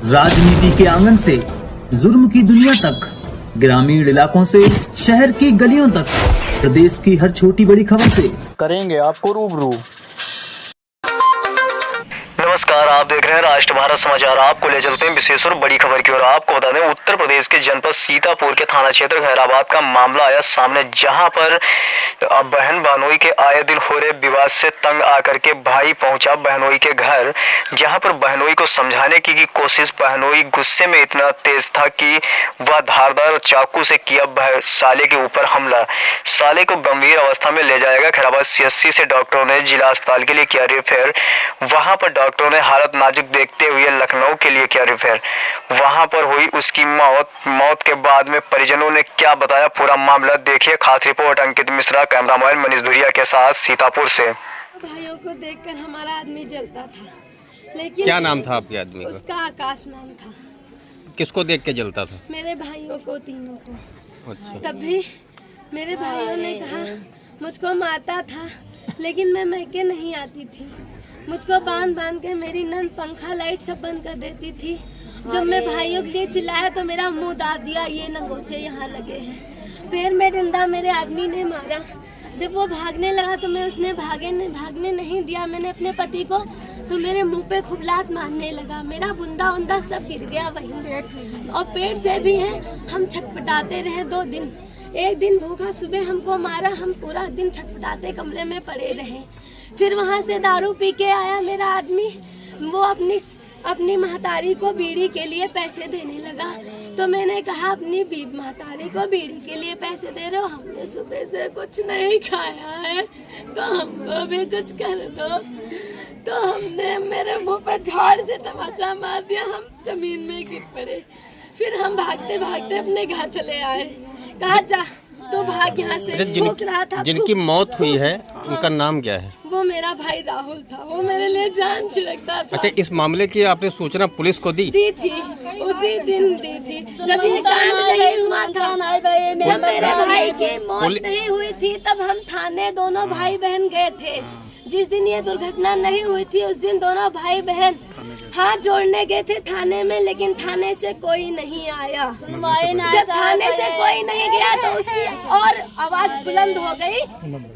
राजनीति के आंगन से जुर्म की दुनिया तक, ग्रामीण इलाकों से शहर की गलियों तक, प्रदेश की हर छोटी बड़ी खबर से करेंगे आपको रूबरू। नमस्कार, आप देख रहे हैं राष्ट्र भारत समाचार। आपको ले चलते हैं विशेष और बड़ी खबर की ओर। आपको बता दें, उत्तर प्रदेश के जनपद सीतापुर के थाना क्षेत्र खैराबाद का मामला आया सामने, जहां पर बहन बहनोई के आए दिन हो रहे विवाद से तंग आकर के भाई पहुंचा बहनोई के घर, जहां पर बहनोई को समझाने की कोशिश। बहनोई गुस्से में इतना तेज था कि वह धारदार चाकू से किया साले के ऊपर हमला। साले को गंभीर अवस्था में ले जाएगा खैराबाद सीएचसी से डॉक्टरों ने जिला अस्पताल के लिए किया रेफर। वहां पर डॉक्टरों ने हालत नाजुक देखते हुए लखनऊ के लिए किया रेफर। वहां पर हुई उसकी मौत के बाद में परिजनों ने क्या बताया पूरा मामला, देखिए खास रिपोर्ट अंकित मिश्रा, कैमरामैन मनीष धुरिया के साथ सीतापुर से। भाइयों को देखकर हमारा आदमी जलता था, लेकिन क्या नाम था आपके आदमी का? उसका आकाश नाम था। किसको देख के जलता था? मेरे भाइयों को, तीनों को। अच्छा। तब भी मेरे भाइयों ने कहा मुझको मारता था, लेकिन मैं मैके नहीं आती थी। मुझको बांध के मेरी नंद पंखा लाइट सब बंद कर देती थी। जब मैं भाइयों के लिए चिल्लाया तो मेरा मुंह दाद दिया, ये नगोचे यहाँ लगे हैं। फिर में डंडा मेरे आदमी ने मारा। जब वो भागने लगा तो मैं उसने भागने नहीं दिया। मैंने अपने पति को तो मेरे मुंह पे खुबलात मारने लगा। मेरा बुंदा उंदा सब गिर गया वहीं, और पेट से भी है। हम छटपटाते रहे 2 दिन। एक दिन भूखा सुबह हमको मारा, हम पूरा दिन छटपटाते कमरे में पड़े रहे। फिर वहाँ से दारू पी के आया मेरा आदमी। वो अपनी महतारी को बीड़ी के लिए पैसे देने लगा। तो मैंने कहा अपनी महतारी को बीड़ी के लिए पैसे दे रहे हो, हमने सुबह से कुछ नहीं खाया है, तो हमको भी कुछ कर दो। तो हमने मेरे मुंह पर झाड़ से तमाचा मार दिया। हम जमीन में गिर पड़े। फिर हम भागते भागते अपने घर चले आए। कहा जा तो भाग यहाँ से। भूख रहा था। जिनकी मौत हुई है उनका नाम क्या है? वो मेरा भाई राहुल था। वो मेरे लिए जान छिड़कता था। अच्छा, इस मामले की आपने सूचना पुलिस को दी थी? उसी दिन दी थी जब ये कांड नहीं हुआ था। जब मेरे भाई की मौत नहीं हुई थी तब हम थाने दोनों भाई बहन गए थे। जिस दिन ये दुर्घटना नहीं हुई थी उस दिन दोनों भाई बहन हाथ जोड़ने गए थे थाने में, लेकिन थाने से कोई नहीं आया। जब थाने से कोई नहीं गया तो उसकी और आवाज बुलंद हो गई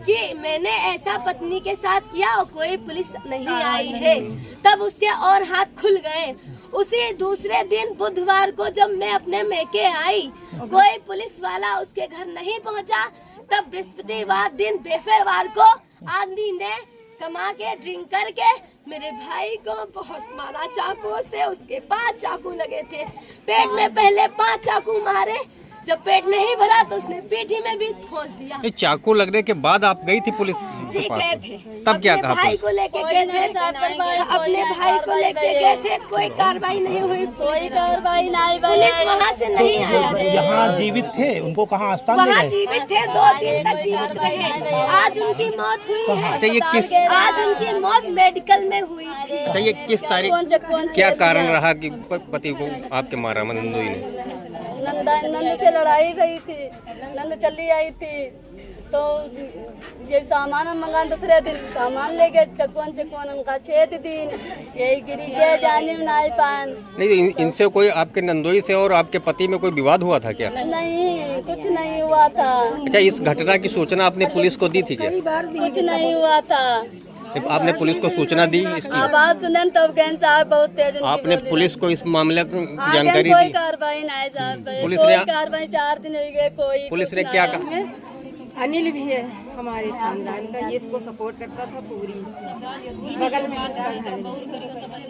कि मैंने ऐसा पत्नी के साथ किया और कोई पुलिस नहीं आई है। तब उसके और हाथ खुल गए। उसी दूसरे दिन बुधवार को जब मैं अपने मैके आई, कोई पुलिस वाला उसके घर नहीं पहुंचा। तब बृहस्पतिवार दिन बेफेवार को आदमी ने कमा के ड्रिंक करके मेरे भाई को बहुत मारा चाकू से। उसके 5 चाकू लगे थे पेट में। पहले 5 चाकू मारे। जब पेट नहीं भरा तो उसने पीठी में भी ठोस दिया। ये चाकू लगने के बाद आप गई थी पुलिस जी के पास? गए थे। तब क्या कहा? भाई को लेके गए थे, अपने भाई को लेके गए थे। कोई कार्रवाई नहीं हुई, कोई कार्रवाई नहीं। पुलिस वहाँ से नहीं आया। यहाँ जीवित थे, उनको कहाँ अस्पताल वहाँ जीवित थे, 2 दिन तक जीवित रहे। आज उनकी मौत हुई है। अच्छा, ये किस आज उनकी मौत मेडिकल में हुई थी। अच्छा, ये किस तारीख, क्या कारण रहा कि पति को आपके मारा नंदोई ने? नंद से लड़ाई गई थी। नंद चली आई थी तो ये सामान हम मंगा, दूसरे दिन सामान ले गए। चकवन उनका 6 दिन यही गिरी गए, जाने में नहीं पान। नहीं, इनसे कोई आपके नंदोई से और आपके पति में कोई विवाद हुआ था क्या? नहीं, कुछ नहीं हुआ था। अच्छा, इस घटना की सूचना आपने पुलिस को दी थी क्या? कुछ नहीं हुआ था। आपने पुलिस को सूचना दी इसकी? आवाज सुने तब गैन साहब बहुत तेज। आपने पुलिस को इस मामले की जानकारी कोई दी? कार्रवाई नहीं साहब, पुलिस कोई ने कार्रवाई 4 दिन हो गए। कोई पुलिस ने क्या कहा? अनिल भी है हमारे खानदान का, ये इसको सपोर्ट करता था पूरी। बगल में उसका घर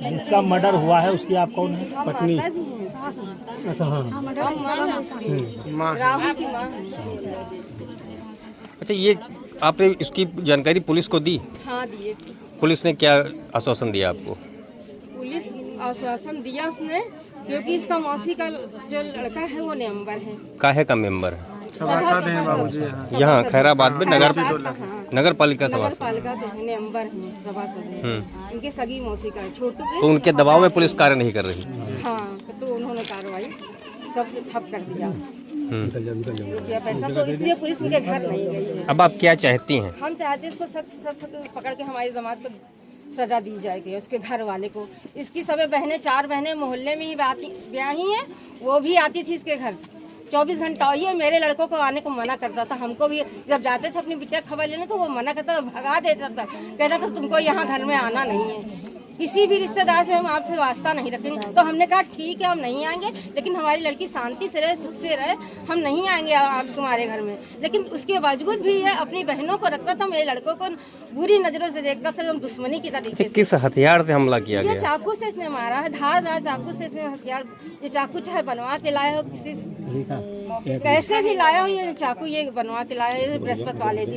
है। जिसका मर्डर हुआ है उसकी आप कौन है? पत्नी? अच्छा, हाँ। माँ। राहुल की माँ। अच्छा, ये आपने इसकी जानकारी पुलिस को दी? हाँ, दिए। पुलिस ने क्या आश्वासन दिया आपको? पुलिस आश्वासन दिया उसने, क्योंकि इसका मौसी का जो लड़का है वो मेंबर है। काहे का मेंबर है? सभासद यहाँ खैराबाद में नगर पालिका नगर सभासद। पालिका मेंबर है, सभासद है। इनके सगी मौसी का छोटू के। तो उनके दबाव में पुलिस कार्य नहीं कर रही? हाँ, तो उन्होंने कार्रवाई सब ठप कर दिया। रुपया पैसा, तो इसलिए पुलिस उनके घर नहीं गई है। अब आप क्या चाहती हैं? हम चाहते हैं इसको सख्त पकड़ के हमारी जमात को सजा दी जाएगी उसके घर वाले को। इसकी सभी बहनें, 4 बहनें मोहल्ले में ही ब्याही हैं, वो भी आती थी इसके घर 24 घंटा। ये मेरे लड़कों को आने को मना करता था। हमको भी जब जाते थे अपनी बिटिया खबर लेने तो वो मना करता था, भगा देता था, कहता था तुमको यहाँ घर में आना नहीं है, किसी भी रिश्तेदार से हम आपसे वास्ता नहीं रखेंगे। तो हमने कहा ठीक है हम नहीं आएंगे, लेकिन हमारी लड़की शांति से रहे, सुख से रहे, हम नहीं आएंगे आप तुम्हारे घर में। लेकिन उसके बावजूद भी ये अपनी बहनों को रखता था, मेरे लड़कों को बुरी नजरों से देखता था, हम दुश्मनी की तरीके से। किस हथियार से हमला किया ये गया? चाकू से इसने मारा है, धारदार चाकू से इसने हथियार। ये चाकू चाहे बनवा के लाए हो किसी कैसे भी लाया हो, ये चाकू ये बनवा के लाया है बृहस्पति वाले दिन।